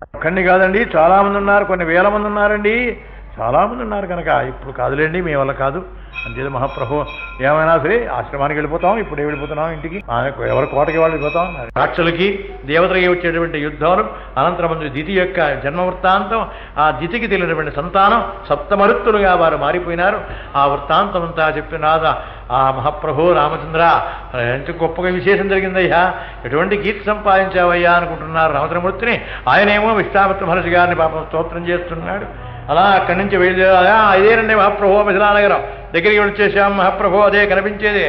ఒక్కడిని కాదండి, చాలామంది ఉన్నారు, కొన్ని వేల మంది ఉన్నారండి, చాలామంది ఉన్నారు కనుక ఇప్పుడు కాదులేండి, మీ వల్ల కాదు అంతేదో మహాప్రభు ఏమైనా సరే ఆశ్రమానికి వెళ్ళిపోతాం, ఇప్పుడే వెళ్ళిపోతున్నాం ఇంటికి, ఎవరి కోటకి వాళ్ళు వెళ్ళిపోతాం. రాక్షసులకి దేవతలకి వచ్చేటువంటి యుద్ధాలు, అనంతరం దితి యొక్క జన్మ వృత్తాంతం, ఆ దితికి తెలియనటువంటి సంతానం సప్తమరుత్తులుగా వారు మారిపోయినారు. ఆ వృత్తాంతం అంతా చెప్పిన రాదా ఆ మహాప్రభు రామచంద్ర ఎంత గొప్పగా విశేషం జరిగిందయ్యా, ఎటువంటి కీర్తి సంపాదించావయ్యా అనుకుంటున్నారు రామచంద్రమూర్తిని. ఆయనేమో విశ్వామిత్ర మహర్షి గారిని పాపం స్తోత్రం చేస్తున్నాడు. అలా అక్కడి నుంచి వెళ్ళి ఇదేనండి మహాప్రభు మిథిలానగరం దగ్గరికి వచ్చేసాం మహాప్రభు, అదే కనిపించేదే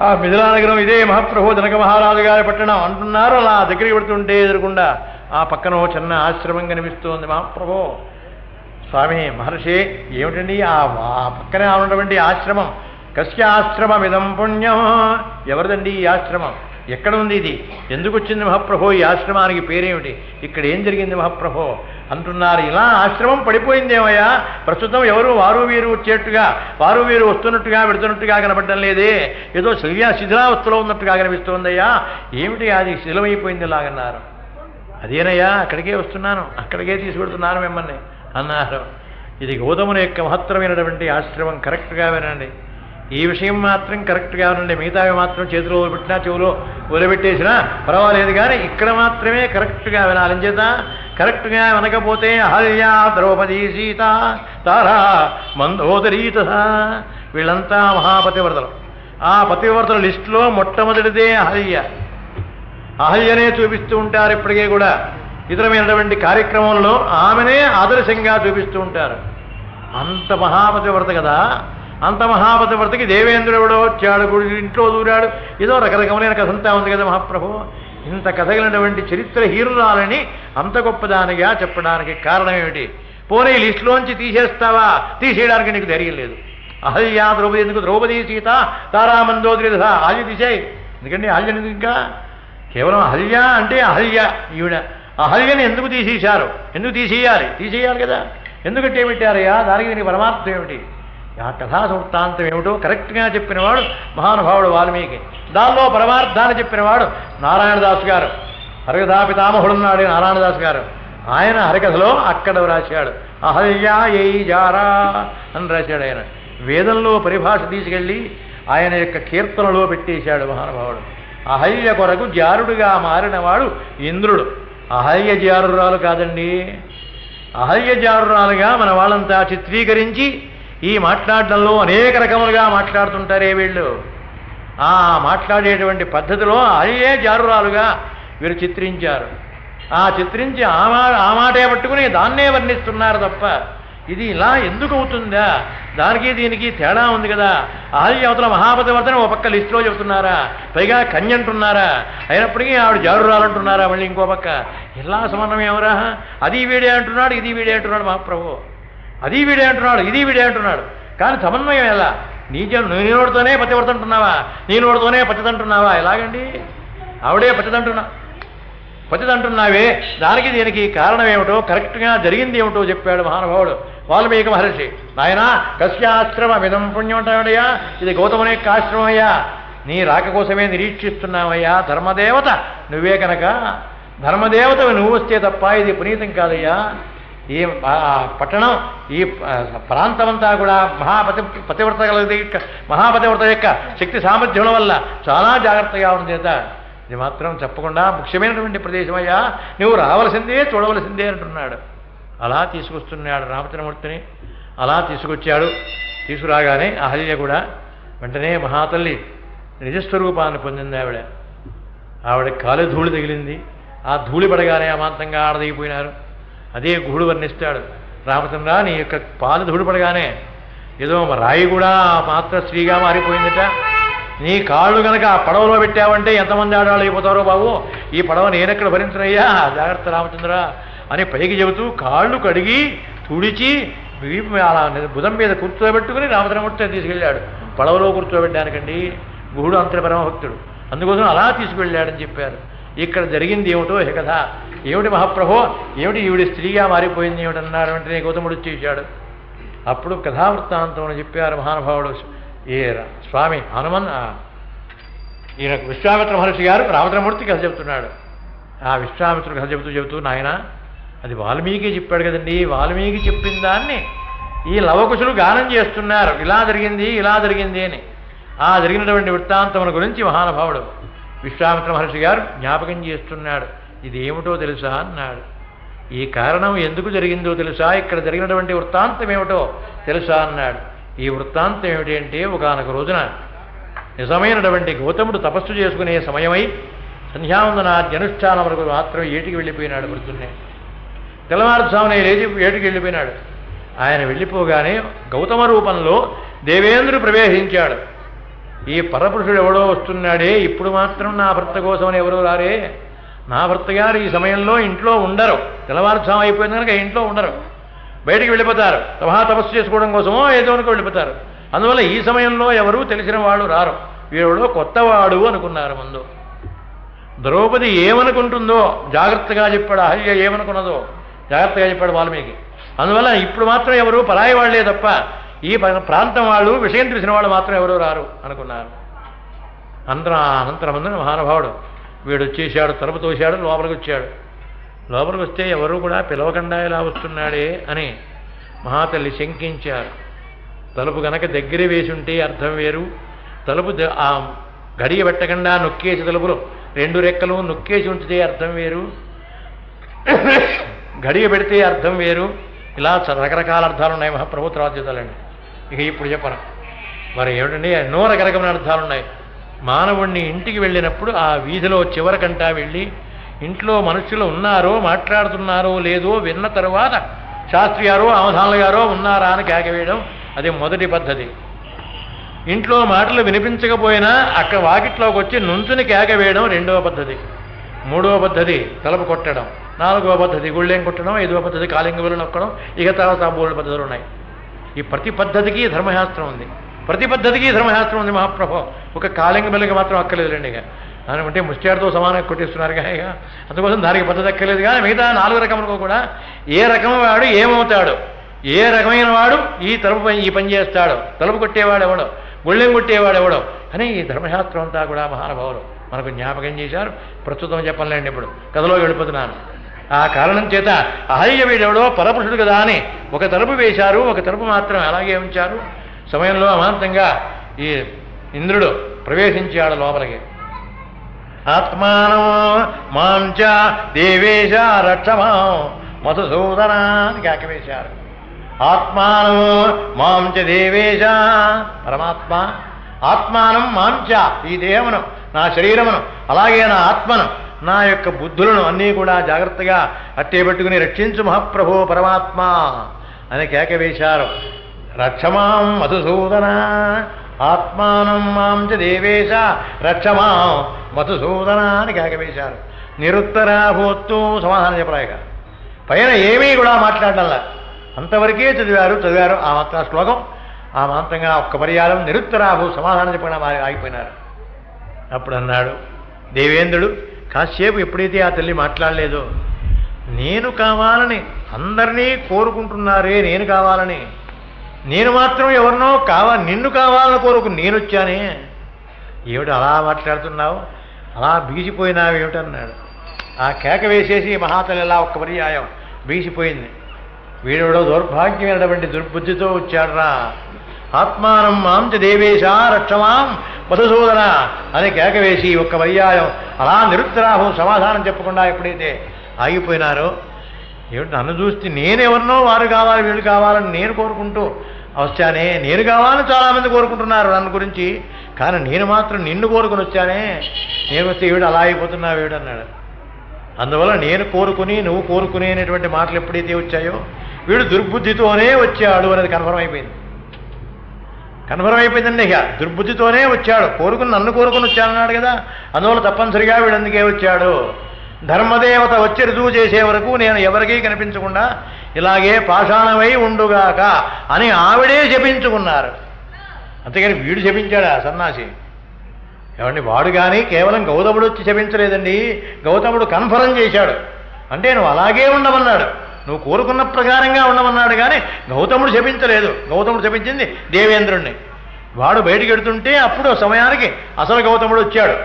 ఆ మిథిలానగరం, ఇదే మహాప్రభు జనక మహారాజు గారి పట్టణం అంటున్నారు. అలా దగ్గరికి పెడుతుంటే ఎదురుకుండా ఆ పక్కన చిన్న ఆశ్రమం కనిపిస్తోంది. మహాప్రభు స్వామి మహర్షి ఏమిటండి ఆ పక్కనే ఉన్నటువంటి ఆశ్రమం? కస్య ఆశ్రమం ఇదం పుణ్యం, ఎవరిదండి ఈ ఆశ్రమం, ఎక్కడ ఉంది ఇది, ఎందుకు వచ్చింది మహాప్రభు, ఈ ఆశ్రమానికి పేరేమిటి, ఇక్కడ ఏం జరిగింది మహాప్రభు అంటున్నారు. ఇలా ఆశ్రమం పడిపోయిందేమయ్యా, ప్రస్తుతం ఎవరు వారు వీరు వచ్చేట్టుగా, వారు వీరు వస్తున్నట్టుగా వెడుతున్నట్టుగా కనపడడం లేదే, ఏదో శిథిలావస్థలో ఉన్నట్టుగా కనిపిస్తోందయ్యా, ఏమిటి అది శిథిలమైపోయింది ఇలాగన్నారు. అదేనయ్యా అక్కడికే వస్తున్నాను, అక్కడికే తీసుకెడుతున్నాను మిమ్మల్ని అన్నారు. ఇది గౌతముని యొక్క మహత్తరమైనటువంటి ఆశ్రమం. కరెక్ట్గా వినండి, ఈ విషయం మాత్రం కరెక్ట్గా ఉండండి, మిగతావి మాత్రం చేతిలో పెట్టినా చెవులో ఊరబెట్టేసినా పర్వాలేదు, కానీ ఇక్కడ మాత్రమే కరెక్ట్గా వినాలి. చేత కరెక్ట్గా వినకపోతే అహల్య ద్రౌపదీ సీత తారా మందోదరీత వీళ్ళంతా మహాపతివ్రతలు. ఆ పతివ్రతల లిస్టులో మొట్టమొదటిదే అహల్య. అహల్యనే చూపిస్తూ ఉంటారు ఇప్పటికే కూడా, ఇతరమైనటువంటి కార్యక్రమంలో ఆమెనే ఆదర్శంగా చూపిస్తూ ఉంటారు. అంత మహాపతివ్రత కదా, అంత మహాపతివ్రతకి దేవేంద్రుడు ఎవడో వచ్చాడు, గుడి ఇంట్లో దూరాడు, ఏదో రకరకమైన కథ అంతా ఉంది కదా మహాప్రభు. ఇంత కథగినటువంటి చరిత్ర హీరురాలని అంత గొప్పదానిగా చెప్పడానికి కారణం ఏమిటి? పోనీ లిస్టులోంచి తీసేస్తావా, తీసేయడానికి నీకు ధైర్యం లేదు. అహల్య ద్రౌపది ఎందుకు, ద్రౌపదీ సీత తారామందోదరి ఆల్య తీసేయి, ఎందుకంటే ఆల్యని ఇంకా కేవలం అహల్య అంటే అహల్య ఈవిడ. అహల్యని ఎందుకు తీసేశారు, ఎందుకు తీసేయాలి కదా, ఎందుకంటే ఏమిటారయ్యా, దానికి దీనికి పరమార్థం ఏమిటి, ఆ కథా వృత్తాంతం ఏమిటో కరెక్ట్గా చెప్పినవాడు మహానుభావుడు వాల్మీకి. దానిలో పరమార్థాన్ని చెప్పినవాడు నారాయణదాసు గారు, హరికథా పితామహుడున్నాడు నారాయణదాసు గారు. ఆయన హరికథలో అక్కడ రాశాడు అహల్యా ఏయి జారా అని రాశాడు. ఆయన వేదంలో పరిభాష తీసుకెళ్ళి ఆయన యొక్క కీర్తనలో పెట్టేశాడు మహానుభావుడు. అహల్య కొరకు జారుడుగా మారినవాడు ఇంద్రుడు. అహల్య జారురాలు కాదండి, అహల్య జారురాలుగా మన వాళ్ళంతా చిత్రీకరించి ఈ మాట్లాడడంలో అనేక రకములుగా మాట్లాడుతుంటారే వీళ్ళు. ఆ మాట్లాడేటువంటి పద్ధతిలో అయ్యే జారురాలుగా వీరు చిత్రించారు. ఆ చిత్రించి ఆ మాటే పట్టుకుని దాన్నే వర్ణిస్తున్నారు తప్ప ఇది ఇలా ఎందుకు అవుతుందా, దానికి దీనికి తేడా ఉంది కదా. అహల్య అవతల మహాపతివర్తన ఓ పక్క లిస్టులో చెబుతున్నారా, పైగా కన్య అంటున్నారా, అయినప్పటికీ ఆవిడ జారురాలంటున్నారా మళ్ళీ ఇంకో పక్క. ఇలా సమన్వయం ఎవరా, అది వీడే అంటున్నాడు, ఇది వీడే అంటున్నాడు మహాప్రభు, అది వీడే అంటున్నాడు, ఇది వీడే అంటున్నాడు, కానీ సమన్వయం ఎలా? నీ నోటితోనే పతివ్రత అంటున్నావా, నీ నోటితోనే పతిత అంటున్నావా, ఎలాగండి? ఆవిడే పతిత అంటున్నావే, దానికి దీనికి కారణం ఏమిటో కరెక్ట్గా జరిగింది ఏమిటో చెప్పాడు మహానుభావుడు వాల్మీకి మహర్షి. నాయన కస్యాశ్రమం ఇదం పుణ్యం అంటాడయ్యా, ఇది గౌతముని యొక్క ఆశ్రమయ్యా, నీ రాక కోసమే నిరీక్షిస్తున్నావయ్యా. ధర్మదేవత నువ్వే కనుక, ధర్మదేవతవి నువ్వు వస్తే తప్ప ఇది పునీతం కాదయ్యా. ఈ పట్టణం ఈ ప్రాంతమంతా కూడా మహాపతివ్రత యొక్క శక్తి సామర్థ్యం వల్ల చాలా జాగ్రత్తగా ఉంది చేత ఇది మాత్రం చెప్పకుండా ముఖ్యమైనటువంటి ప్రదేశమయ్యా, నువ్వు రావలసిందే చూడవలసిందే అంటున్నాడు. అలా తీసుకొస్తున్నాడు రామచంద్రమూర్తిని. అలా తీసుకొచ్చాడు. తీసుకురాగానే అహల్య కూడా వెంటనే మహాతల్లి నిజస్వరూపాన్ని పొందింది. ఆవిడ కాలు ధూళి తగిలింది. ఆ ధూళి పడగానే అమాంతంగా ఆడదైపోయినారు. అదే గుహుడు వర్ణిస్తాడు, రామచంద్ర నీ యొక్క పాలు ధూళి పడగానే ఏదో రాయి కూడా మాత్ర స్త్రీగా మారిపోయిందట. నీ కాళ్ళు కనుక ఆ పడవలో పెట్టావంటే ఎంతమంది ఆడవాళ్ళు అయిపోతారో బాబు, ఈ పడవ నేనెక్కడ భరించనయ్యా, జాగ్రత్త రామచంద్ర అని పైకి చెబుతూ కాళ్ళు కడిగి తుడిచి అలా బుధం మీద కూర్చోబెట్టుకుని రామచంద్రమూర్తిని తీసుకెళ్ళాడు. పడవలో కూర్చోబెట్టడానికండి, గుహుడు అంతటి పరమభక్తుడు, అందుకోసం అలా తీసుకువెళ్ళాడని చెప్పారు. ఇక్కడ జరిగింది ఏమిటో కథ ఏమిటి మహాప్రభో, ఏమిటి ఈవిడి స్త్రీగా మారిపోయింది ఏమిటన్నారు. వెంటనే గౌతముడు వచ్చేసాడు. అప్పుడు కథావృత్తాంతం చెప్పారు మహానుభావుడు ఈ స్వామి ఈయన విశ్వామిత్ర మహర్షి గారు రామచంద్రమూర్తి కథ చెబుతున్నాడు. ఆ విశ్వామిత్రుడు కథ చెబుతూ నాయన అది వాల్మీకి చెప్పాడు కదండి. వాల్మీకి చెప్పిన దాన్ని ఈ లవకుశులు గానం చేస్తున్నారు. ఇలా జరిగింది ఇలా జరిగింది అని. ఆ జరిగినటువంటి వృత్తాంతముల గురించి మహానుభావుడు విశ్వామిత్ర మహర్షి గారు జ్ఞాపకం చేస్తున్నాడు. ఇదేమిటో తెలుసా అన్నాడు. ఈ కారణం ఎందుకు జరిగిందో తెలుసా, ఇక్కడ జరిగినటువంటి వృత్తాంతం ఏమిటో తెలుసా అన్నాడు. ఈ వృత్తాంతం ఏమిటి అంటే, ఒకానొక రోజున నిజమైనటువంటి గౌతముడు తపస్సు చేసుకునే సమయమై సంధ్యావందనాది అనుష్ఠానం వరకు మాత్రం ఏటికి వెళ్ళిపోయినాడు. వృద్ధున్నే తెల్లవారుజామున లేచి ఏటికి వెళ్ళిపోయినాడు. ఆయన వెళ్ళిపోగానే గౌతమ రూపంలో దేవేంద్రుడు ప్రవేశించాడు. ఈ పరపురుషుడు ఎవడో వస్తున్నాడే, ఇప్పుడు మాత్రం నా భర్త కోసమని ఎవరో రారే, నా భర్త గారు ఈ సమయంలో ఇంట్లో ఉండరు, తెల్లవారుజాము అయిపోయింది కనుక ఇంట్లో ఉండరు, బయటికి వెళ్ళిపోతారు, తపస్సు చేసుకోవడం కోసమో ఏదో అనుకో వెళ్ళిపోతారు. అందువల్ల ఈ సమయంలో ఎవరూ తెలిసిన వాళ్ళు రారు, వీడెవడో కొత్తవాడు అనుకున్నారు. ముందు ద్రౌపది ఏమనుకుంటుందో జాగ్రత్తగా చెప్పాడు, అహల్య ఏమనుకున్నదో జాగ్రత్తగా చెప్పాడు వాల్మీకి. అందువల్ల ఇప్పుడు మాత్రం ఎవరు పరాయి వాళ్లే తప్ప ఈ ప్రాంతం వాళ్ళు, విషయం తెలిసిన వాళ్ళు మాత్రం ఎవరూ రారు అనుకున్నారు. అనంతరమందున మహానుభావుడు వీడు వచ్చేసాడు, తలుపు తోశాడు, లోపలికి వచ్చాడు. లోపలికి వస్తే ఎవరు కూడా పిలవకుండా ఇలా వస్తున్నాడే అని మహాతల్లి శంకించారు. తలుపు గనక దగ్గర వేసి ఉంటే అర్థం వేరు, తలుపు ఆ గడియ పెట్టకుండా నొక్కేసి తలుపులు 2 రెక్కలు నొక్కేసి ఉంచితే అర్థం వేరు, గడియ పెడితే అర్థం వేరు. ఇలా రకరకాల అర్థాలు ఉన్నాయి మహాప్రభు తర్వాత చేతాలండి. ఇక ఇప్పుడు చెప్పను మరి ఏమిటండి, ఎన్నో రకరకమైన అర్థాలు ఉన్నాయి. మానవుణ్ణి ఇంటికి వెళ్ళినప్పుడు ఆ వీధిలో చివరికంటా వెళ్ళి ఇంట్లో మనుషులు ఉన్నారో మాట్లాడుతున్నారో లేదో విన్న తరువాత శాస్త్రి గారో అవధానుల గారో ఉన్నారా అని కేకవేయడం, అది మొదటి పద్ధతి. ఇంట్లో మాటలు వినిపించకపోయినా అక్కడ వాకిట్లోకి వచ్చి నుంచుని కేకవేయడం రెండవ పద్ధతి. మూడవ పద్ధతి తలుపు కొట్టడం. నాలుగవ పద్ధతి గుళ్ళెం కొట్టడం. 5వ పద్ధతి కాలింగ విలు నొక్కడం. ఇక తర్వాత 3 పద్ధతులు ఉన్నాయి. ఈ ప్రతి పద్ధతికి ధర్మశాస్త్రం ఉంది, ప్రతి పద్ధతికి ధర్మశాస్త్రం ఉంది మహాప్రభు. ఒక కాలింగ బిల్లకి మాత్రం అక్కర్లేదులేండి. ఇక దానికంటే ముష్టియాడితో సమానంగా కొట్టేస్తున్నారు ఇక, అందుకోసం దానికి పద్ధతి అక్కర్లేదు. కానీ మిగతా 4 రకములకు కూడా ఏ రకం వాడు ఏమవుతాడు, ఏ రకమైన వాడు ఈ పని చేస్తాడు, తలుపు కొట్టేవాడు ఎవడో, గుళ్ళెం కొట్టేవాడు ఎవడో అని ఈ ధర్మశాస్త్రం అంతా కూడా మహానుభావులు మనకు జ్ఞాపకం చేశారు. ప్రస్తుతం చెప్పలేండి, ఇప్పుడు కథలో వెళ్ళిపోతున్నాను. ఆ కారణం చేత అహల్య వీడెవడో పరపురుషుడు కదా అని ఒక తలుపు వేశారు, ఒక తలుపు మాత్రం అలాగే ఉంచారు. సమయంలో అమాంతంగా ఈ ఇంద్రుడు ప్రవేశించాడు లోపలికి. ఆత్మానం మాంచ దేవేశ రక్షమాం మధుసూదనాన్ని కేకవేశారు. ఆత్మానం మాంచ దేవేశ, పరమాత్మ ఆత్మానం మాంచ, ఈ దేహమును నా శరీరమును అలాగే నా ఆత్మను నా యొక్క బుద్ధులను అన్నీ కూడా జాగ్రత్తగా అట్టే పెట్టుకుని రక్షించు మహాప్రభో పరమాత్మ అని కేకవేశారు. రక్షమాం మధుసూదన, ఆత్మానం మాంచ దేవేశ రక్షమాం మధుసూదన అని కేకవేశారు. నిరుత్తరాభూత్తు సమాధానం చెప్పరాయిగా, పైన ఏమీ కూడా మాట్లాడాల, అంతవరకే చదివారు. ఆ మాత్రం శ్లోకం ఆ మాత్రంగా ఒక్క పర్యాయం నిరుత్తరాభూ సమాధానం చెప్పకుండా వారు ఆగిపోయినారు. అప్పుడు అన్నాడు దేవేంద్రుడు, కాసేపు ఎప్పుడైతే ఆ తల్లి మాట్లాడలేదో, నేను కావాలని అందరినీ కోరుకుంటున్నారే, నేను కావాలని, నేను మాత్రం ఎవరినో నిన్ను కావాలని కోరుకు నేనొచ్చానే, ఏమిటి అలా మాట్లాడుతున్నావు, అలా బీసిపోయినావు ఏమిటన్నాడు. ఆ కేక వేసేసి మహాతల్లి అలా ఒక్క పర్యాయం బీసిపోయింది. వీడెవడో దౌర్భాగ్యమైనటువంటి దుర్బుద్ధితో వచ్చాడురా, ఆత్మానం మాంచ దేవేశ రక్షమాం మధుసూదన అని కేకవేసి ఒక్క పర్యాయం అలా నిరుత్తరాభం సమాధానం చెప్పకుండా ఎప్పుడైతే ఆగిపోయినారో, ఏమిటి నన్ను చూస్తే నేనెవరినో వారు కావాలి వీళ్ళు కావాలని నేను కోరుకుంటూ వచ్చానే, నేను కావాలని చాలామంది కోరుకుంటున్నారు నన్ను గురించి, కానీ నేను మాత్రం నిన్ను కోరుకుని వచ్చానే, నేను వస్తే వీడు అలా అయిపోతున్నావు వీడు అన్నాడు. అందువల్ల నేను కోరుకుని నువ్వు కోరుకునే అనేటువంటి మాటలు ఎప్పుడైతే వచ్చాయో వీడు దుర్బుద్ధితోనే వచ్చాడు అనేది కన్ఫర్మ్ అయిపోయిందండి. ఇక దుర్బుద్ధితోనే వచ్చాడు, నన్ను కోరుకుని వచ్చాడన్నాడు కదా, అందువల్ల తప్పనిసరిగా వీడు అందుకే వచ్చాడు. ధర్మదేవత వచ్చి రుజువు చేసే వరకు నేను ఎవరికీ కనిపించకుండా ఇలాగే పాషాణమై ఉండుగాక అని ఆవిడే శపించుకున్నారు. అంతేగాని వీడు శపించాడా సన్నాసి? ఏమండి, వాడు కానీ కేవలం గౌతముడు వచ్చి శపించలేదండి, గౌతముడు కన్ఫర్మ్ చేశాడు. అంటే నువ్వు అలాగే ఉండమన్నాడు, నువ్వు కోరుకున్న ప్రకారంగా ఉండమన్నాడు, కానీ గౌతముడు శపించలేదు. గౌతముడు శపించింది దేవేంద్రుణ్ణి. వాడు బయటికి వెడుతుంటే అప్పుడు సమయానికి అసలు గౌతముడు వచ్చాడు.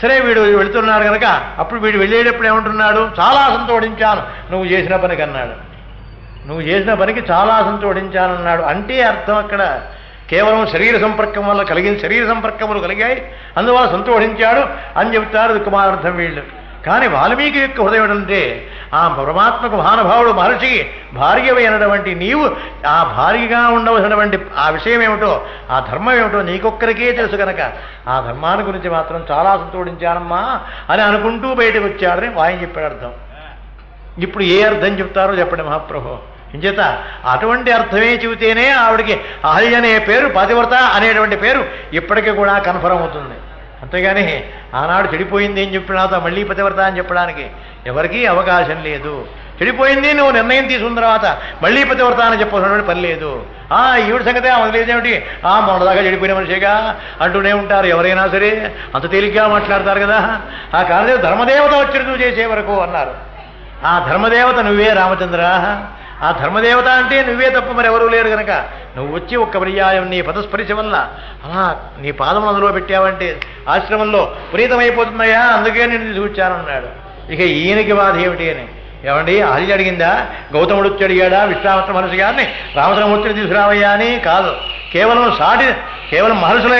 సరే వీడు వెళుతున్నాడు కనుక అప్పుడు వీడు వెళ్ళేటప్పుడు ఏమంటున్నాడు, చాలా సంతోషించాను నువ్వు చేసిన పనికి అన్నాడు. నువ్వు చేసిన పనికి చాలా సంతోషించానన్నాడు. అంటే అర్థం అక్కడ కేవలం శరీర సంపర్కం వల్ల శరీర సంపర్కములు కలిగాయి, అందువల్ల సంతోషించాడు అని చెబుతారు దుఃఖమార్థం వీళ్ళు. కానీ వాల్మీకి యొక్క హృదయం అంటే ఆ పరమాత్మకు మహానుభావుడు మహర్షికి భార్యమైనటువంటి నీవు ఆ భార్యగా ఉండవలసినటువంటి ఆ విషయం ఏమిటో, ఆ ధర్మం ఏమిటో నీకొక్కరికే తెలుసు కనుక ఆ ధర్మాన్ని గురించి మాత్రం చాలా సంతోషించానమ్మా అని అనుకుంటూ బయటకు వచ్చాడని వాయిని చెప్పాడు అర్థం. ఇప్పుడు ఏ అర్థం చెప్తారో చెప్పండి మహాప్రభు. ఇంచేత అటువంటి అర్థమే చెబితేనే ఆవిడికి అహల్య అనే పేరు, పతివ్రత అనేటువంటి పేరు ఇప్పటికీ కూడా కన్ఫర్మ్ అవుతుంది. అంతేగాని ఆనాడు చెడిపోయింది ఏం చెప్పిన తర్వాత మళ్ళీ పతివ్రత అని చెప్పడానికి ఎవరికీ అవకాశం లేదు. చెడిపోయింది నువ్వు నిర్ణయం తీసుకున్న తర్వాత మళ్ళీ పతివ్రత అని చెప్పాల్సినటువంటి పని లేదు. ఈవిడ సంగతే వదిలేదేమిటి, మొన్నదాకా చెడిపోయిన మనిషిగా అంటూనే ఉంటారు ఎవరైనా సరే, అంత తేలిగ్గా మాట్లాడతారు కదా. ఆ కారణం ధర్మదేవత వచ్చి నువ్వు చేసే వరకు అన్నారు. ఆ ధర్మదేవత నువ్వే రామచంద్ర, ఆ ధర్మదేవత అంటే నువ్వే తప్ప మరెవరూ లేరు కనుక నువ్వు వచ్చి ఒక్క పర్యాయం నీ పదస్పరిశ వల్ల అలా నీ పాదములు అందులో పెట్టావంటే ఆశ్రమంలో పునీతమైపోతున్నాయా, అందుకే నేను తీసుకొచ్చానన్నాడు. ఇక ఈయనకి బాధ ఏమిటి అని ఏమండి ఆది అడిగిందా, గౌతముడు వచ్చి అడిగాడా విశ్వామిత్ర మహర్షి గారిని రామచంద్రమూర్తిని తీసుకురావయ్యా అని కాదు. కేవలం మహర్షుల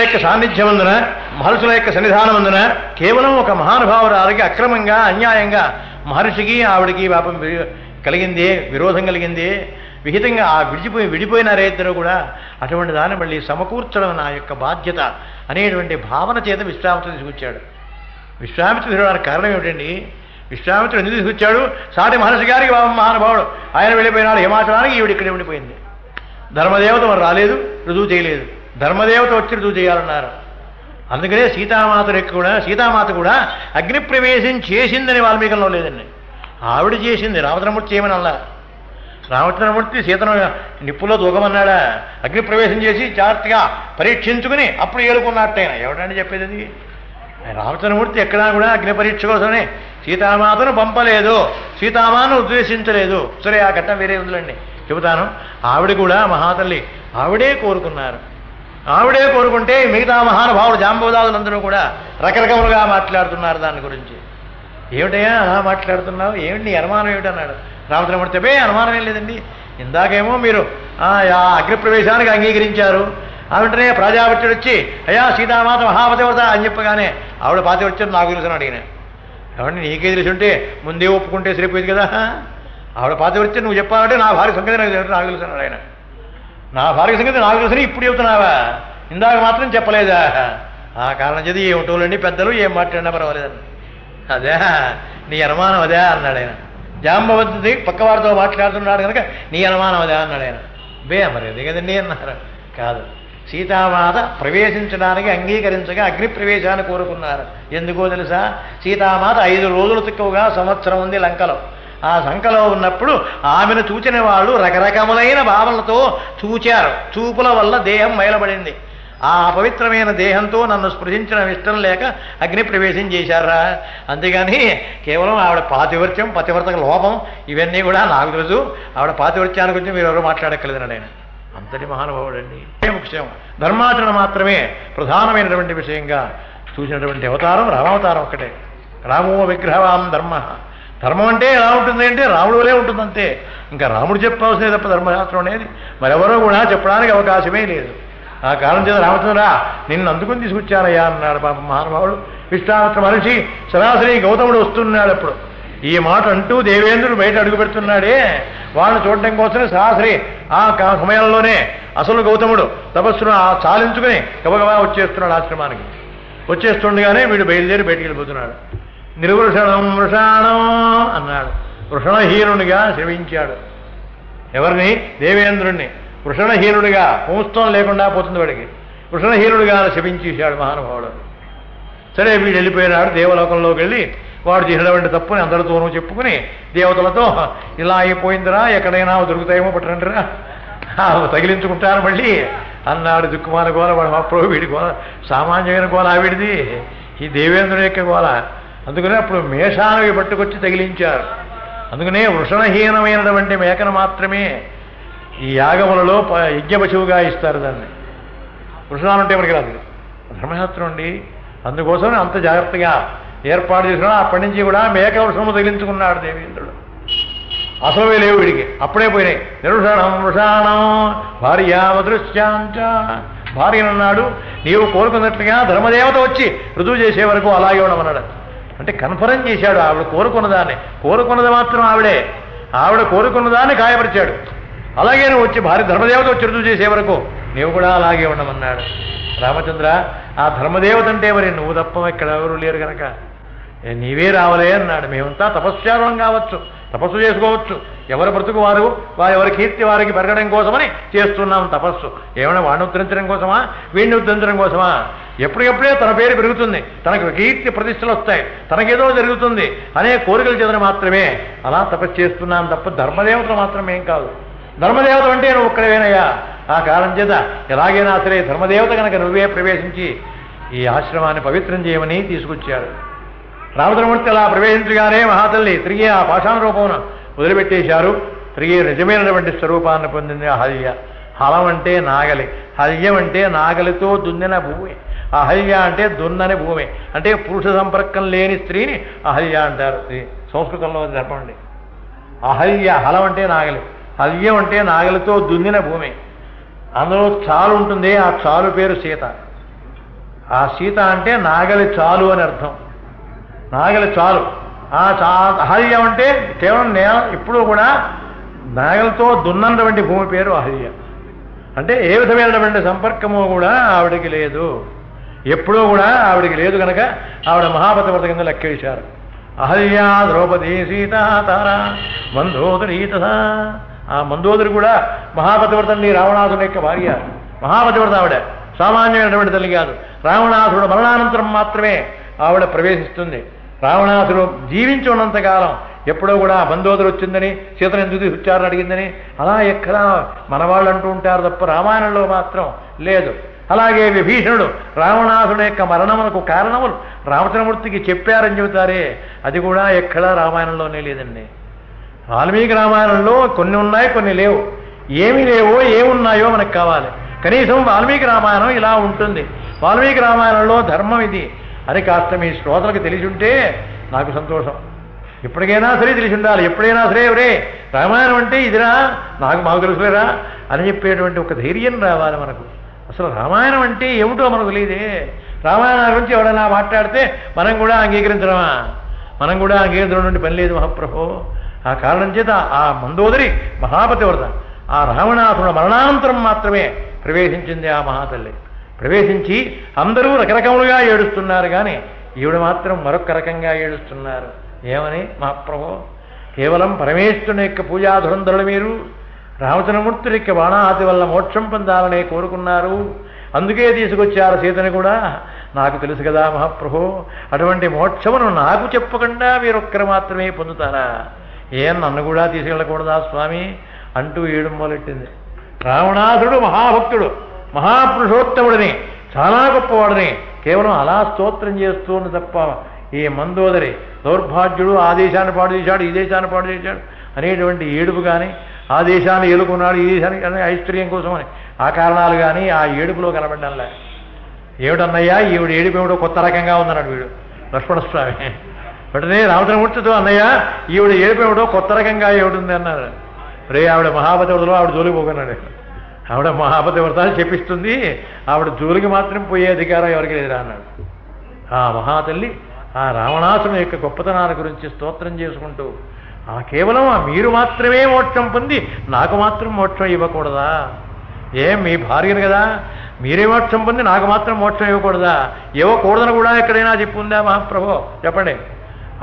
యొక్క సాన్నిధ్యమందున, మహర్షుల యొక్క సన్నిధానమందున కేవలం ఒక మహానుభావురాలకి అక్రమంగా అన్యాయంగా మహర్షికి ఆవిడికి పాపం కలిగింది, విరోధం కలిగింది, విహితంగా విడిపోయినారే ఇద్దరు కూడా. అటువంటి దాన్ని మళ్ళీ సమకూర్చడం నా యొక్క బాధ్యత అనేటువంటి భావన చేత విశ్వామిత్రుడు తీసుకొచ్చాడు. విశ్వామిత్రుడు తీసుకురావడానికి కారణం ఏమిటండి, విశ్వామిత్రుడు ఎందుకు తీసుకొచ్చాడు, సాటి మహర్షి గారికి మహానుభావుడు ఆయన వెళ్ళిపోయినాడు హిమాచలానికి, ఈవిడ ఇక్కడ ఉండిపోయింది. ధర్మదేవత మరి రాలేదు, రుజువు చేయలేదు, ధర్మదేవత వచ్చి రుజువు చేయాలన్నారు. అందుకనే సీతామాత కూడా అగ్ని ప్రవేశం చేసిందని వాల్మీకంలో లేదండి, ఆవిడ చేసింది. రామచంద్రమూర్తి చేయమని అలా, రామచంద్రమూర్తి సీతను నిప్పులో దూకమన్నాడా, అగ్ని ప్రవేశం చేసి జాగ్రత్తగా పరీక్షించుకుని అప్పుడు ఏలుకున్నట్టయినా ఎవడండి చెప్పేది అది. రామచంద్రమూర్తి ఎక్కడా కూడా అగ్ని పరీక్ష కోసమే సీతామాతను పంపలేదు, సీతామాను ఉద్దేశించలేదు. సరే ఆ ఘట్టం వేరే ఉందండి చెబుతాను. ఆవిడ కూడా మహాతల్లి ఆవిడే కోరుకున్నారు. ఆవిడే కోరుకుంటే మిగతా మహానుభావుడు జాంబవదాదులందరూ కూడా రకరకములుగా మాట్లాడుతున్నారు దాని గురించి. ఏమిటయ్యా అలా మాట్లాడుతున్నావు, ఏమిటి నీ అనుమానం ఏమిటన్నాడు. రామచంద్రమూర్తి అనుమానం ఏం లేదండి, ఇందాకేమో మీరు అగ్నిప్రవేశానికి అంగీకరించారు, ఆవిడనే ప్రజాపత్యుడు వచ్చి అయ్యా సీతామాత మహాపతివ్రత అని చెప్పగానే ఆవిడ పాతివ్రత్యం నాకు తెలుసు అడిగిన. కాబట్టి నీకే తెలిసి ఉంటే ముందే ఒప్పుకుంటే సరిపోయింది కదా. ఆవిడ పాతివ్రత్యం నువ్వు చెప్పాలంటే నా భార్య సంగతి నాకు తెలుసు అన్నాడు ఆయన. నా భార్య సంగతి నాకు తెలుసని ఇప్పుడు చెబుతున్నావా, ఇందాక మాత్రం చెప్పలేదా. ఆ కారణం చేతి ఏమిటోలండి పెద్దలు ఏం మాట్లాడినా పర్వాలేదని. అదే నీ అనుమానం అదే అన్నాడు ఆయన. జాంబవతి పక్కవారితో మాట్లాడుతున్నాడు కనుక నీ అనుమానం అదే అన్నాడు ఆయన. మరి అదే కదండి అన్నారు. కాదు, సీతామాత ప్రవేశించడానికి అంగీకరించగా అగ్ని ప్రవేశాన్ని కోరుకున్నారు. ఎందుకో తెలుసా, సీతామాత 5 రోజులు తక్కువగా సంవత్సరం ఉంది లంకలో. ఆ సంకలో ఉన్నప్పుడు ఆమెను చూచిన వాళ్ళు రకరకములైన భావనలతో చూచారు. చూపుల వల్ల దేహం మైలబడింది. ఆ అపవిత్రమైన దేహంతో నన్ను స్పృశించడం ఇష్టం లేక అగ్ని ప్రవేశం చేశారా. అంతేగాని కేవలం ఆవిడ పాతివ్రత్యం, పతివ్రత లోపం ఇవన్నీ కూడా నాకు తెలుసు, ఆవిడ పాతివ్రత్యానికి వచ్చి మీరు ఎవరు మాట్లాడక్కర్లేదండి ఆయన. అంతటి మహానుభావుడు అండి. ముఖ్యం ధర్మాచరణ మాత్రమే ప్రధానమైనటువంటి విషయంగా చూసినటువంటి అవతారం రామావతారం ఒక్కటే. రామో విగ్రహవాం ధర్మ. ధర్మం అంటే ఎలా ఉంటుంది అంటే రాముడు వలే ఉంటుందంతే. ఇంకా రాముడు చెప్పవలసిందే తప్ప ధర్మశాస్త్రం అనేది మరెవరో కూడా చెప్పడానికి అవకాశమే లేదు. ఆ కారణం చేత రామచంద్ర నిన్ను అందుకుని తీసుకొచ్చానయ్యా అన్నాడు పాప మహానుభావుడు. విశ్వామిత్ర మహర్షి సరాసరి గౌతముడు వస్తున్నాడు. అప్పుడు ఈ మాట అంటూ దేవేంద్రుడు బయట అడుగు పెడుతున్నాడే, వాళ్ళని చూడటం కోసమే సరాసరి ఆ సమయంలోనే అసలు గౌతముడు తపస్సును చాలించుకుని గబగబా వచ్చేస్తున్నాడు ఆశ్రమానికి. వచ్చేస్తుండగానే వీడు బయలుదేరి బయటికి వెళ్ళిపోతున్నాడు. నిర్వృషణం వృషాణం అన్నాడు. వృషణహీనుడిగా శ్రవించాడు. ఎవరిని? దేవేంద్రుణ్ణి. వృషణహీనుడిగా పుంస్తం లేకుండా పోతుంది వాడికి. వృషణహీనుడిగా శపించేశాడు మహానుభావుడు. సరే వీడు వెళ్ళిపోయినాడు. దేవలోకంలోకి వెళ్ళి వాడు చేసినటువంటి తప్పుని అందరితోనూ చెప్పుకుని దేవతలతో ఇలా అయిపోయిందిరా, ఎక్కడైనా దొరుకుతాయేమో పట్టరండిరా, తగిలించుకుంటాను మళ్ళీ అన్నాడు. దిక్కుమాల గోల వాడు మహాప్రభు. వీడి గోల సామాన్యమైన గోల ఆవిడిది, ఈ దేవేంద్రుని యొక్క గోల. అందుకనే అప్పుడు మేషానవి పట్టుకొచ్చి తగిలించారు. అందుకనే వృషణహీనమైనటువంటి మేకను మాత్రమే ఈ యాగములలో యజ్ఞపశువుగా ఇస్తారు. దాన్ని వృషణాలుంటే మనకి రాదు. ధర్మశాస్త్రం అండి. అందుకోసమే అంత జాగ్రత్తగా ఏర్పాటు చేసుకున్నాడు. అప్పటి నుంచి కూడా మేకవృషము తగిలించుకున్నాడు దేవేంద్రుడు. అసలు లేవు వీడికి, అప్పుడే పోయినాయి. నిరుషణం వృషాణం భార్యావదృశ్యాంచ, భార్యనన్నాడు నీవు కోరుకున్నట్లుగా ధర్మదేవత వచ్చి రుజువు చేసే వరకు అలాగే ఉండమన్నాడు. అంటే కన్ఫరెన్స్ చేశాడు. ఆవిడ కోరుకున్నదాన్ని, కోరుకున్నది మాత్రం ఆవిడ కోరుకున్నదాన్ని గాయపరిచాడు. అలాగే నువ్వు వచ్చి భార్య ధర్మదేవత వచ్చి రుజువు చేసే వరకు నీవు కూడా అలాగే ఉండమన్నాడు. రామచంద్ర, ఆ ధర్మదేవత అంటే మరి నువ్వు తప్ప ఇక్కడ ఎవరు లేరు కనుక నీవే రావలే అన్నాడు. మేమంతా తపస్యారులం కావచ్చు, తపస్సు చేసుకోవచ్చు, ఎవరి బ్రతుకు వారు ఎవరి కీర్తి వారికి పెరగడం కోసమని చేస్తున్నాం తపస్సు. ఏమైనా వాడిని ఉద్ధరించడం కోసమా, వీడిని ఉద్ధరించడం కోసమా? ఎప్పటికెప్పుడే తన పేరు పెరుగుతుంది, తనకు కీర్తి ప్రతిష్టలు వస్తాయి, తనకేదో జరుగుతుంది అనే కోరికలు చేతను మాత్రమే అలా తపస్సు చేస్తున్నాం తప్ప ధర్మదేవతలు మాత్రం ఏం కాదు. ధర్మదేవత అంటే నువ్వు ఒక్కడవేనయ్యా. ఆ కారణం చేత ఎలాగైనా సరే ధర్మదేవత కనుక నువ్వే ప్రవేశించి ఈ ఆశ్రమాన్ని పవిత్రం చేయమని తీసుకొచ్చాడు. రామచంద్రమూర్తి అలా ప్రవేశించగానే మహాతల్లి తిరిగి ఆ పాషాణ రూపమును వదిలిపెట్టేశారు. తిరిగి నిజమైనటువంటి స్వరూపాన్ని పొందింది అహల్య. హలం అంటే నాగలి, హల్యం అంటే నాగలితో దున్నిన భూమి. అహల్య అంటే దున్నని భూమి, అంటే పురుష సంపర్కం లేని స్త్రీని అహల్య అంటారు. సంస్కృతంలో చెప్పండి. అహల్య, హలం అంటే నాగలి, హల్యం అంటే నాగలితో దున్నిన భూమి. అందులో చాలు ఉంటుంది, ఆ చాలు పేరు సీత. ఆ సీత అంటే నాగలి చాలు అని అర్థం. నాగలి చాలు. అహల్యం అంటే కేవలం ఇప్పుడు కూడా నాగలతో దున్నటువంటి భూమి పేరు అహల్య. అంటే ఏ విధమైనటువంటి సంపర్కము కూడా ఆవిడికి లేదు, ఎప్పుడూ కూడా ఆవిడికి లేదు కనుక ఆవిడ మహాపతివ్రత కింద లెక్క వేశారు. అహల్య ద్రౌపది సీత తార మందోదరీత. ఆ మందోదరి కూడా మహాపతివ్రతండి, రావణాసుడు యొక్క భార్య. మహాపతివ్రత ఆవిడ, సామాన్యమైనటువంటి తల్లి కాదు. రావణాసుడు మరణానంతరం మాత్రమే ఆవిడ ప్రవేశిస్తుంది. రావణాసుడు జీవించి ఉన్నంతకాలం ఎప్పుడో కూడా మందోదరి వచ్చిందని సీతను ఎందుకు తీసుకొచ్చారని అడిగిందని అలా ఎక్కడా మనవాళ్ళు అంటూ ఉంటారు తప్ప రామాయణంలో మాత్రం లేదు. అలాగే విభీషణుడు రావణాసుడు యొక్క మరణమునకు కారణములు రామచంద్రమూర్తికి చెప్పారని చెబుతారే, అది కూడా ఎక్కడా రామాయణంలోనే లేదండి. వాల్మీకి రామాయణంలో కొన్ని ఉన్నాయి, కొన్ని లేవు. ఏమి లేవో ఏమున్నాయో మనకు కావాలి. కనీసం వాల్మీకి రామాయణం ఇలా ఉంటుంది, వాల్మీకి రామాయణంలో ధర్మం ఇది అని కాస్త మీ శ్రోతలకు తెలిసి ఉంటే నాకు సంతోషం. ఎప్పటికైనా సరే తెలిసి ఉండాలి. ఎప్పుడైనా సరే ఎవరే రామాయణం అంటే ఇదిరా, మాకు తెలుసులేరా అని చెప్పేటువంటి ఒక ధైర్యం రావాలి మనకు. అసలు రామాయణం అంటే ఏమిటో మనకు తెలియదే. రామాయణం గురించి ఎవరైనా మాట్లాడితే మనం కూడా అంగీకరించడమా? మనం కూడా అంగీకరించడం పని లేదు మహాప్రభు. ఆ కారణం చేత ఆ మందోదరి మహాపతివ్రత ఆ రావణాసుడు మరణానంతరం మాత్రమే ప్రవేశించింది ఆ మహాతల్లి. ప్రవేశించి అందరూ రకరకములుగా ఏడుస్తున్నారు, కానీ ఈవిడ మాత్రం మరొక రకంగా ఏడుస్తున్నారు. ఏమని? మహాప్రభు, కేవలం పరమేశ్వరుని యొక్క పూజాధురంధరులు మీరు రామచంద్రమూర్తి యొక్క బాణాహతి వల్ల మోక్షం పొందాలనే కోరుకున్నారు, అందుకే తీసుకొచ్చారు సీతని కూడా. నాకు తెలుసు కదా మహాప్రభు, అటువంటి మోక్షమును నాకు చెప్పకుండా మీరొక్కరు మాత్రమే పొందుతారా? ఏం నన్ను కూడా తీసుకెళ్ళకూడదా స్వామి అంటూ ఏడుం మొదలెట్టింది. రావణాసుడు మహాభక్తుడు, మహాపురుషోత్తముడిని, చాలా గొప్పవాడిని కేవలం అలా స్తోత్రం చేస్తూనే తప్ప ఈ మందోదరి దౌర్భాగ్యుడు ఆ దేశాన్ని పాడు చేశాడు, ఈ దేశాన్ని పాడు చేశాడు అనేటువంటి ఏడుపు కానీ, ఆ దేశాన్ని ఏలుకున్నాడు, ఈ దేశానికి ఐశ్వర్యం కోసమని ఆ కారణాలు కానీ ఆ ఏడుపులో కనబడ్డంలే. ఏమిటన్నయ్యా ఈవిడ ఏడుపు ఏమిటో కొత్త రకంగా ఉందన్నాడు వీడు లక్ష్మణస్వామి. వెంటనే రామచంద్రమూర్తితో, అన్నయ్య ఈవిడ ఏడుపు ఏమిటో కొత్త రకంగా ఏమిటుంది అన్నారు. రే ఆవిడ మహాపతివ్రతలో ఆవిడ జోలికి పోకున్నాడు. ఆవిడ మహాపతివ్రత చెప్పిస్తుంది, ఆవిడ జోలికి మాత్రం పోయే అధికారం ఎవరికి లేదురా అన్నాడు. ఆ మహాతల్లి ఆ రావణాసుని యొక్క గొప్పతనాన్ని గురించి స్తోత్రం చేసుకుంటూ, కేవలం మీరు మాత్రమే మోక్షం పొంది నాకు మాత్రం మోక్షం ఇవ్వకూడదా? ఏం మీ భార్యను కదా, మీరే మోక్షం పొంది నాకు మాత్రం మోక్షం ఇవ్వకూడదా? ఇవ్వకూడదని కూడా ఎక్కడైనా చెప్పుందా మహాప్రభు చెప్పండి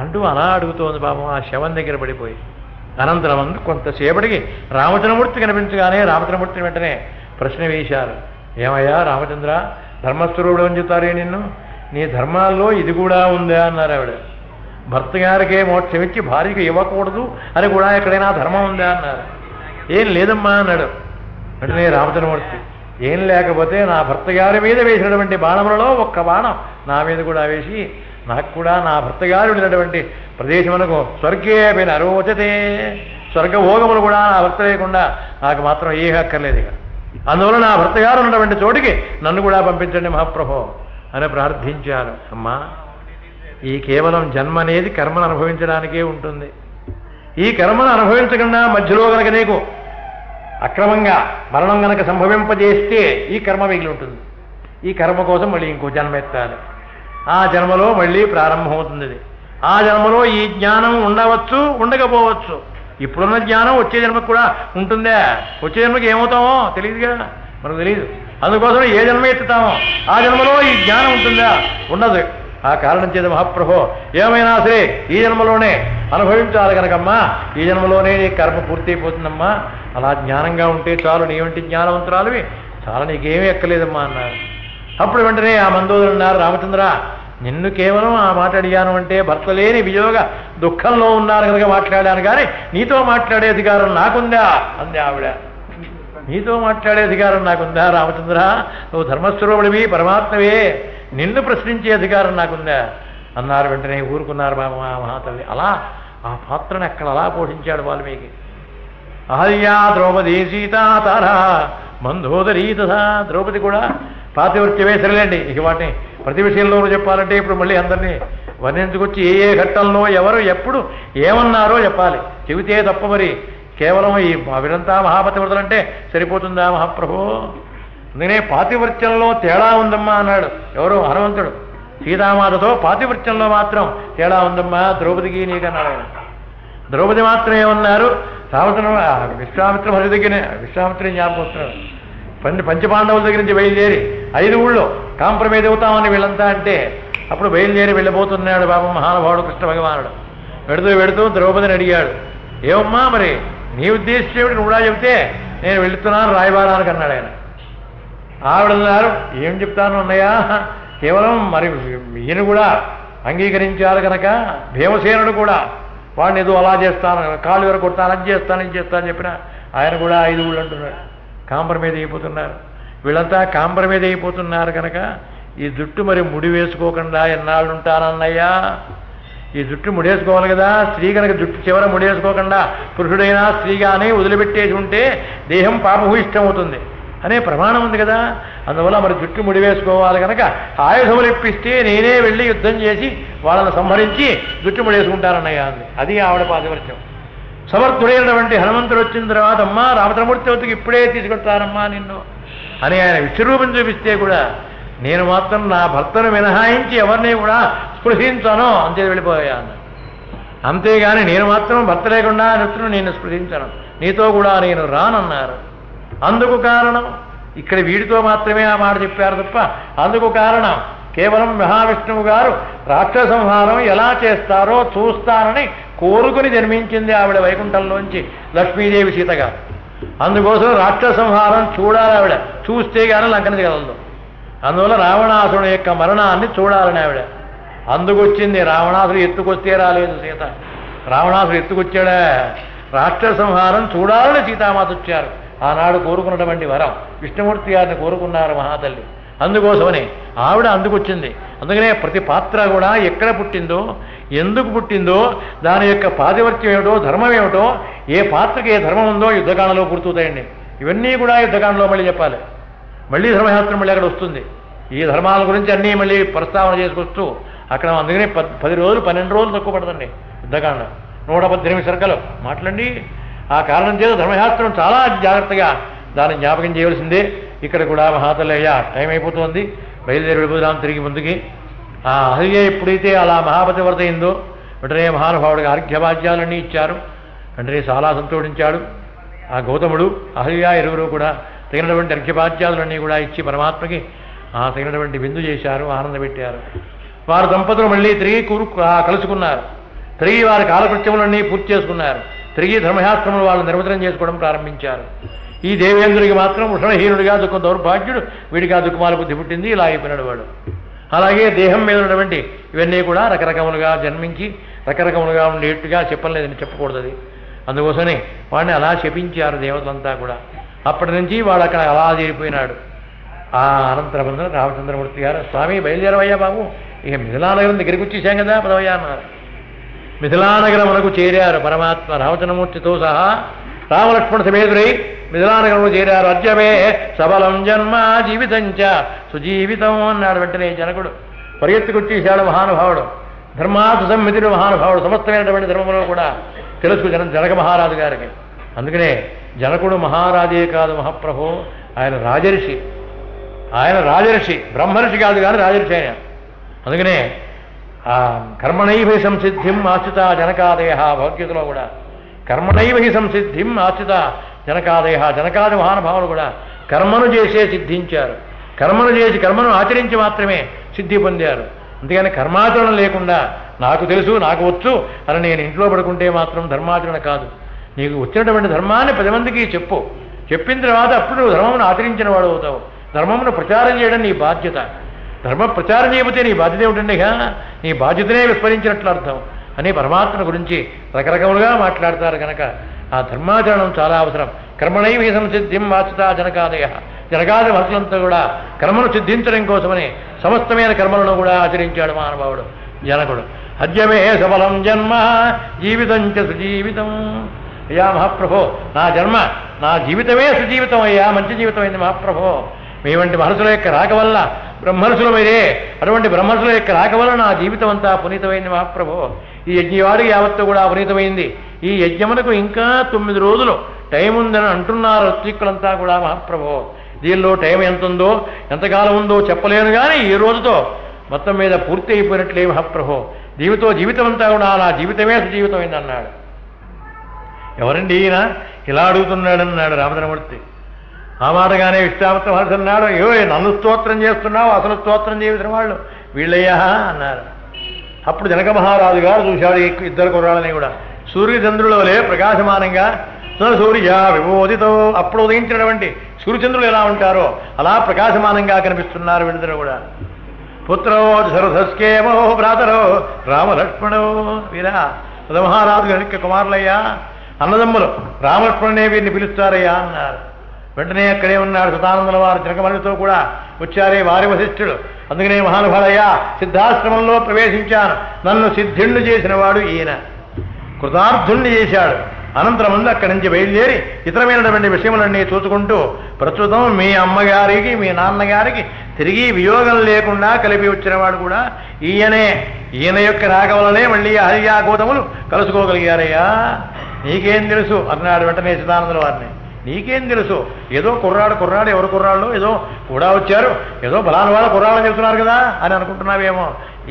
అంటూ అలా అడుగుతోంది పాపం ఆ శవం దగ్గర పడిపోయి. అనంతరం కొంతసేపటికి రామచంద్రమూర్తి కనిపించగానే రామచంద్రమూర్తిని వెంటనే ప్రశ్న వేశారు. ఏమయ్యా రామచంద్ర, ధర్మస్వరూపుడు అని చెప్తారే నిన్ను, నీ ధర్మాల్లో ఇది కూడా ఉందా అన్నారు ఆవిడ. భర్త గారికే మోక్షం ఇచ్చి భార్యకు ఇవ్వకూడదు అని కూడా ఎక్కడైనా ధర్మం ఉందా అన్నారు. ఏం లేదమ్మా అన్నాడు. వెంటనే రామచంద్రమూర్తి, ఏం లేకపోతే నా భర్త గారి మీద వేసినటువంటి బాణములలో ఒక్క బాణం నా మీద కూడా వేసి నాకు కూడా నా భర్త గారు ఉన్నటువంటి ప్రదేశమునకు స్వర్గే పైన అరోచతే, స్వర్గభోగములు కూడా నా భర్త లేకుండా నాకు మాత్రం ఏ అక్కర్లేదు. ఇక అందువల్ల నా భర్త గారు ఉన్నటువంటి చోటికి నన్ను కూడా పంపించండి మహాప్రభు అని ప్రార్థించారు. అమ్మా, ఈ కేవలం జన్మ అనేది కర్మను అనుభవించడానికే ఉంటుంది. ఈ కర్మను అనుభవించకుండా మధ్యలో కనుక నీకు అక్రమంగా మరణం కనుక సంభవింపజేస్తే ఈ కర్మ మిగిలి ఉంటుంది. ఈ కర్మ కోసం మళ్ళీ ఇంకో జన్మ ఎత్తాలి. ఆ జన్మలో మళ్ళీ ప్రారంభమవుతుంది. ఆ జన్మలో ఈ జ్ఞానం ఉండవచ్చు, ఉండకపోవచ్చు. ఇప్పుడున్న జ్ఞానం వచ్చే జన్మకు కూడా ఉంటుందా? వచ్చే జన్మకి ఏమవుతామో తెలియదుగా, మనకు తెలియదు. అందుకోసం ఏ జన్మ ఎత్తుతామో ఆ జన్మలో ఈ జ్ఞానం ఉంటుందా? ఉండదు. ఆ కారణం చేత మహాప్రభు ఏమైనా సరే ఈ జన్మలోనే అనుభవించాలి కనుకమ్మా, ఈ జన్మలోనే నీ కర్మ పూర్తయిపోతుందమ్మా. అలా జ్ఞానంగా ఉంటే చాలు, నీ వంటి జ్ఞానవంతురాలువి, చాలా నీకేమీ ఎక్కలేదమ్మా అన్నారు. అప్పుడు వెంటనే ఆ మందోదరుడు అన్నారు, రామచంద్ర, నిన్ను కేవలం ఆ మాట అడిగాను అంటే భర్త లేని వియోగ దుఃఖంలో ఉన్నారు కనుక మాట్లాడాను, కానీ నీతో మాట్లాడే అధికారం నాకుందా అంది ఆవిడ. నీతో మాట్లాడే అధికారం నాకుందా రామచంద్ర? నువ్వు ధర్మస్వరూపుడివి, పరమాత్మవే, నిన్ను ప్రశ్నించే అధికారం నాకుందా అన్నారు. వెంటనే ఊరుకున్నారు మహాతల్లి. అలా ఆ పాత్రను అక్కడ అలా పోషించాడు వాల్మీకి. అహల్యా ద్రౌపది సీత తారా మందోదరీ తథా. ద్రౌపది కూడా పాతివృత్యమే సరిలేండి. ఇక వాటిని ప్రతి విషయంలోనూ చెప్పాలంటే ఇప్పుడు మళ్ళీ అందరినీ వర్ణించుకొచ్చి ఏ ఏ ఘట్టంలో ఎవరు ఎప్పుడు ఏమన్నారో చెప్పాలి. చెబితే తప్ప మరి కేవలం ఈ వీరంతా మహాపతివ్రతలంటే సరిపోతుందా మహాప్రభు? అందుకనే పాతివృత్యంలో తేడా ఉందమ్మా అన్నాడు ఎవరు? హనుమంతుడు. సీతామాతతో పాతివృత్యంలో మాత్రం తేడా ఉందమ్మా ద్రౌపదికి నీకన్నాడు ఆయన. ద్రౌపది మాత్రం ఏమన్నారు? విశ్వామిత్ర హరి దగ్గర విశ్వామిత్రుని జ్ఞాపకం వస్తున్నాడు. పంచపాండవుల దగ్గర నుంచి బయలుదేరి 5 ఊళ్ళో కాంప్రమైజ్ అవుతామని వీళ్ళంతా అంటే అప్పుడు బయలుదేరి వెళ్ళిపోతున్నాడు బాబు మహానుభావుడు కృష్ణ భగవానుడు. వెడుతూ ద్రౌపదిని అడిగాడు, ఏమమ్మా మరి నీ ఉద్దేశం ఏమిటి? నువ్వు కూడా చెబితే నేను వెళుతున్నాను రాయబారానికి అన్నాడు ఆయన. ఆవిడన్నారు, ఏం చెప్తాను అన్నయ్యా, కేవలం మరి ఈయన కూడా అంగీకరించారు కనుక భీమసేనుడు కూడా వాడిని ఏదో అలా చేస్తాను, కాళ్ళు వరకు కొడతాను, అది చేస్తాను, ఇది చేస్తాను చెప్పిన ఆయన కూడా 5 ఊళ్ళు అంటున్నాడు. కాంప్రమైజ్ అయిపోతున్నారు వీళ్ళంతా, కాంప్రమైజ్ అయిపోతున్నారు కనుక ఈ జుట్టు మరి ముడి వేసుకోకుండా ఎన్నాళ్ళు ఉంటానన్నయ్యా? ఈ జుట్టు ముడేసుకోవాలి కదా. స్త్రీ కనుక జుట్టు చివర ముడేసుకోకుండా పురుషుడైనా స్త్రీ కానీ వదిలిపెట్టేసి ఉంటే దేహం పాపభూయిష్టం అవుతుంది అనే ప్రమాణం ఉంది కదా. అందువల్ల మరి జుట్టు ముడివేసుకోవాలి కనుక ఆయుధములు ఇప్పిస్తే నేనే వెళ్ళి యుద్ధం చేసి వాళ్ళని సంహరించి జుట్టు ముడేసుకుంటారన్నయ్య అంది. అది ఆవిడ పాతివ్రత్యం. సమర్థుడైనటువంటి హనుమంతుడు వచ్చిన తర్వాత, అమ్మా రామచంద్రమూర్తి వద్దకు ఇప్పుడే తీసుకొస్తానమ్మా నిన్ను అని ఆయన విశ్వరూపం చూపిస్తే కూడా నేను మాత్రం నా భర్తను మినహాయించి ఎవరిని కూడా స్పృశించాను అంతే వెళ్ళిపోయాను. అంతేగాని నేను మాత్రం భర్త లేకుండా నృత్తును నేను స్పృశించాను, నీతో కూడా నేను రానన్నారు. అందుకు కారణం ఇక్కడ వీడితో మాత్రమే ఆ మాట చెప్పారు తప్ప అందుకు కారణం కేవలం మహావిష్ణువు గారు రాక్షస సంహారం ఎలా చేస్తారో చూస్తానని కోరుకుని జన్మించింది ఆవిడ వైకుంఠంలోంచి లక్ష్మీదేవి సీతగా. అందుకోసం రాక్షస సంహారం చూడాలి ఆవిడ, చూస్తే కానీ లంకన దిగలదు. అందువల్ల రావణాసురుడు యొక్క మరణాన్ని చూడాలని ఆవిడ అందుకొచ్చింది. రావణాసుడు ఎత్తుకొస్తే రాలేదు సీత, రావణాసుడు ఎత్తుకొచ్చాడా? రాక్షస సంహారం చూడాలని సీతామాత వచ్చారు. ఆనాడు కోరుకున్నటువంటి వరం విష్ణుమూర్తి గారిని కోరుకున్నారు మహాతల్లి. అందుకోసమని ఆవిడ అందుకొచ్చింది. అందుకనే ప్రతి పాత్ర కూడా ఎక్కడ పుట్టిందో, ఎందుకు పుట్టిందో, దాని యొక్క పాతివర్త్యం ఏమిటో, ధర్మం ఏమిటో, ఏ పాత్రకి ఏ ధర్మం ఉందో యుద్ధకాండలో పూర్తవుతాయండి. ఇవన్నీ కూడా యుద్ధకాండలో మళ్ళీ చెప్పాలి. మళ్ళీ ధర్మశాస్త్రం మళ్ళీ అక్కడ వస్తుంది. ఈ ధర్మాల గురించి అన్నీ మళ్ళీ ప్రస్తావన చేసుకొస్తూ అక్కడ అందుకనే 10 రోజులు 12 రోజులు తక్కువ పడుతుంది యుద్ధకాండ. 118 సర్కలు మాట్లాడండి. ఆ కారణం చేత ధర్మశాస్త్రం చాలా జాగ్రత్తగా దాన్ని జ్ఞాపకం చేయవలసిందే. ఇక్కడ కూడా మహాతల్లయ్య టైం అయిపోతుంది, బయలుదేరి వెళ్ళిపోదాం తిరిగి ముందుకి. ఆ అహల్య ఎప్పుడైతే అలా మహాపతివ్రత అయిందో వెంటనే మహానుభావుడికి అర్ఘ్యభాగ్యాలన్నీ ఇచ్చారు. వెంటనే చాలా సంతోషించాడు ఆ గౌతముడు. అహల్య ఇరువురు కూడా తగినటువంటి అర్ఘ్యభాగ్యాలన్నీ కూడా ఇచ్చి పరమాత్మకి తగినటువంటి విందు చేశారు, ఆనందపెట్టారు. వారు దంపతులు మళ్ళీ తిరిగి కలుసుకున్నారు. తిరిగి వారి కాలకృత్యములన్నీ పూర్తి చేసుకున్నారు. తిరిగి ధర్మశాస్త్రములు వాళ్ళు నిర్వచనం చేసుకోవడం ప్రారంభించారు. ఈ దేవేంద్రుడికి మాత్రం వృషణహీనుడిగా దుఃఖ దౌర్భాగ్యుడు, వీడిగా దుఃఖమాల బుద్ధి పుట్టింది, ఇలా అయిపోయినాడు వాడు. అలాగే దేహం మీద ఉన్నటువంటి ఇవన్నీ కూడా రకరకములుగా జన్మించి రకరకములుగా ఉండేట్టుగా చెప్పలేదని చెప్పకూడదు. అది అందుకోసమే వాడిని అలా శపించారు దేవతలంతా కూడా. అప్పటి నుంచి వాడు అక్కడ అలా చేరిపోయినాడు. ఆ అనంతరం రామచంద్రమూర్తి గారు, స్వామి బయలుదేరవయ్యా బాబు, ఇక మిథిలానగరం దగ్గరికి వచ్చేసాం కదా పదవయ్యా అన్నారు. మిథిలానగరమునకు చేరారు పరమాత్మ రామచంద్రమూర్తితో సహా. రామలక్ష్మణ సమేతుడై మిథిలానగరంలో చేరారు. అద్యమే సబలం జన్మ జీవితంచ సుజీవితం అన్నాడు. వెంటనే జనకుడు పరిగెత్తుకొచ్చేశాడు. మహానుభావుడు ధర్మార్థ సంహితుడు మహానుభావుడు. సమస్తమైనటువంటి ధర్మంలో కూడా తెలుసు జనక మహారాజు గారికి. అందుకనే జనకుడు మహారాజే కాదు మహాప్రభు, ఆయన రాజర్షి. ఆయన రాజర్షి, బ్రహ్మర్షి కాదు కానీ రాజర్షి ఆయన. అందుకనే కర్మణైవ సంసిద్ధిం ఆశ్రిత జనకాదయ. భగవద్గీతలో కూడా కర్మణైవ సంసిద్ధిం ఆశ్రిత జనకాదయ. జనకాది మహానుభావులు కూడా కర్మను చేసే సిద్ధించారు. కర్మను చేసి కర్మను ఆచరించి మాత్రమే సిద్ధి పొందారు. అందుకని కర్మాచరణ లేకుండా నాకు తెలుసు నాకు వచ్చు అని నేను ఇంట్లో పడుకుంటే మాత్రం ధర్మాచరణ కాదు. నీకు వచ్చినటువంటి ధర్మాన్ని 10 మందికి చెప్పు. చెప్పిన తర్వాత అప్పుడు ధర్మమును ఆచరించిన వాడు అవుతావు. ధర్మమును ప్రచారం చేయడం నీ బాధ్యత. ధర్మ ప్రచారం చేయకపోతే నీ బాధ్యత ఏమిటండిగా? నీ బాధ్యతనే విస్మరించినట్లు అర్థం అని పరమాత్మ గురించి రకరకములుగా మాట్లాడతారు. కనుక ఆ ధర్మాచరణం చాలా అవసరం. కర్మణైవ సంసిద్ధిం ఆశ్రిత జనకాదయ. జనకాది భక్తులంతా కూడా కర్మను సిద్ధించడం కోసమని సమస్తమైన కర్మలను కూడా ఆచరించాడు మహానుభావుడు జనకుడు. అద్యమే సఫలం జన్మ జీవితం చ సుజీవితం. అయ్యా మహాప్రభో, నా జన్మ నా జీవితమే సుజీవితం అయ్యా, మంచి జీవితం అయింది మహాప్రభో. మీ వంటి మహర్షుల యొక్క రాక వల్ల బ్రహ్మర్షుల మీరే, అటువంటి బ్రహ్మర్షుల యొక్క రాక వల్ల నా జీవితం అంతా పునీతమైంది మహాప్రభో. ఈ యజ్ఞవాడికి యావత్తు కూడా పునీతమైంది. ఈ యజ్ఞమునకు ఇంకా 9 రోజులు టైం ఉందని అంటున్నారు ఋత్విక్కులంతా కూడా మహాప్రభో. దీనిలో టైం ఎంత ఉందో ఎంతకాలం ఉందో చెప్పలేను కానీ ఈ రోజుతో మొత్తం మీద పూర్తి అయిపోయినట్లే మహాప్రభో. జీవితం అంతా కూడా నా జీవితమే సుజీవితమైంది అన్నాడు. ఎవరండి ఈయన ఇలా అడుగుతున్నాడన్నాడు రామచంద్రమూర్తి. ఆ మాటగానే విశ్వామిత్ర మహర్షి అన్నాడు, నన్ను స్తోత్రం చేస్తున్నావు, అసలు స్తోత్రం చేసిన వాళ్ళు వీళ్ళయ్యా అన్నారు. అప్పుడు జనక మహారాజు గారు చూశాడు ఇద్దరు కుర్రాళ్ళని కూడా. సూర్యచంద్రులవలే ప్రకాశమానంగా సూర్య విమోదితో, అప్పుడు ఉదయించినటువంటి సూర్యచంద్రులు ఎలా ఉంటారో అలా ప్రకాశమానంగా కనిపిస్తున్నారు వీళ్ళిద్దరు కూడా. పుత్రో శరథస్కేమో భ్రాతరో రామలక్ష్మణో. వీరా మహారాజు గారి కుమారులయ్యా, అన్నదమ్ములు రామలక్ష్మణునే వీరిని పిలుస్తారయ్యా అన్నారు. వెంటనే అక్కడే ఉన్నాడు సదానందుల వారు జనకమణితో కూడా వచ్చారే వారి వశిష్ఠుడు. అందుకనే మహానుభావయ్యా, సిద్ధాశ్రమంలో ప్రవేశించాను, నన్ను సిద్ధిండు చేసిన వాడు ఈయన, కృతార్థుణ్ణి చేశాడు. అనంతరం ముందు అక్కడి నుంచి బయలుదేరి ఇతరమైనటువంటి విషయములన్నీ చూసుకుంటూ ప్రస్తుతం మీ అమ్మగారికి మీ నాన్నగారికి తిరిగి వియోగం లేకుండా కలిపి వచ్చినవాడు కూడా ఈయనే. ఈయన యొక్క రాక వలనే మళ్ళీ హరియాగోతములు కలుసుకోగలిగారయ్యా. నీకేం తెలుసు అన్నాడు వెంటనే సదానందుల వారిని. నీకేం తెలుసు, ఏదో కుర్రాడు ఎవరు కుర్రాళ్ళు ఏదో కూడా వచ్చారు, ఏదో బలాని వాళ్ళ కుర్రాళ్ళని చెప్తున్నారు కదా అని అనుకుంటున్నావేమో.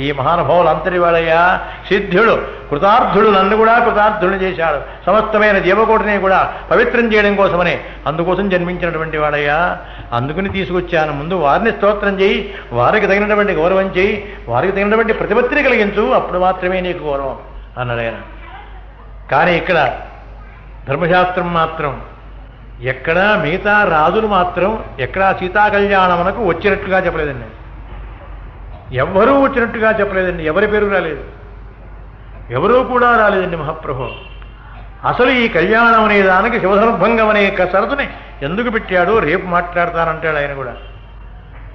ఈ మహానుభావులు అంతటి వాడయ్యా, సిద్ధుడు, కృతార్థుడు, నన్ను కూడా కృతార్థుడు చేశాడు. సమస్తమైన జీవకోటిని కూడా పవిత్రం చేయడం కోసమని అందుకోసం జన్మించినటువంటి వాడయ్యా. అందుకుని తీసుకొచ్చాను. ముందు వారిని స్తోత్రం చేయి, వారికి తగినటువంటి గౌరవం చేయి, వారికి తగినటువంటి ప్రతిపత్తిని కలిగించు, అప్పుడు మాత్రమే నీకు గౌరవం అన్నాడు ఆయన. కానీ ఇక్కడ ధర్మశాస్త్రం మాత్రం ఎక్కడా మిగతా రాజులు మాత్రం ఎక్కడా సీతా కళ్యాణమునకు వచ్చినట్లుగా చెప్పలేదండి. ఎవరూ వచ్చినట్టుగా చెప్పలేదండి. ఎవరి పేరు రాలేదు, ఎవరూ కూడా రాలేదండి మహాప్రభు. అసలు ఈ కళ్యాణం అనే దానికి శివధర్భంగం అనే కసరతుని ఎందుకు పెట్టాడో రేపు మాట్లాడతానంటాడు ఆయన కూడా.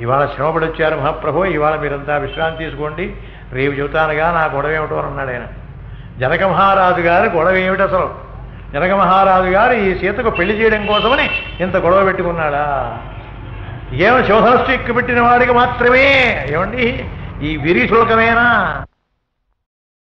ఇవాళ శ్రమపడి వచ్చారు మహాప్రభు, ఇవాళ మీరంతా విశ్రాంతి తీసుకోండి, రేపు చెబుతానుగా నా గొడవ ఏమిటో అన్నాడు ఆయన. జనక మహారాజు గారి గొడవ ఏమిటి అసలు? జనక మహారాజు గారు ఈ సీతకు పెళ్లి చేయడం కోసమని ఇంత గొడవ పెట్టుకున్నాడా? శివధనస్సు ఎక్కుపెట్టిన వాడికి మాత్రమే ఏమండి ఈ విరి శుల్కమేనా?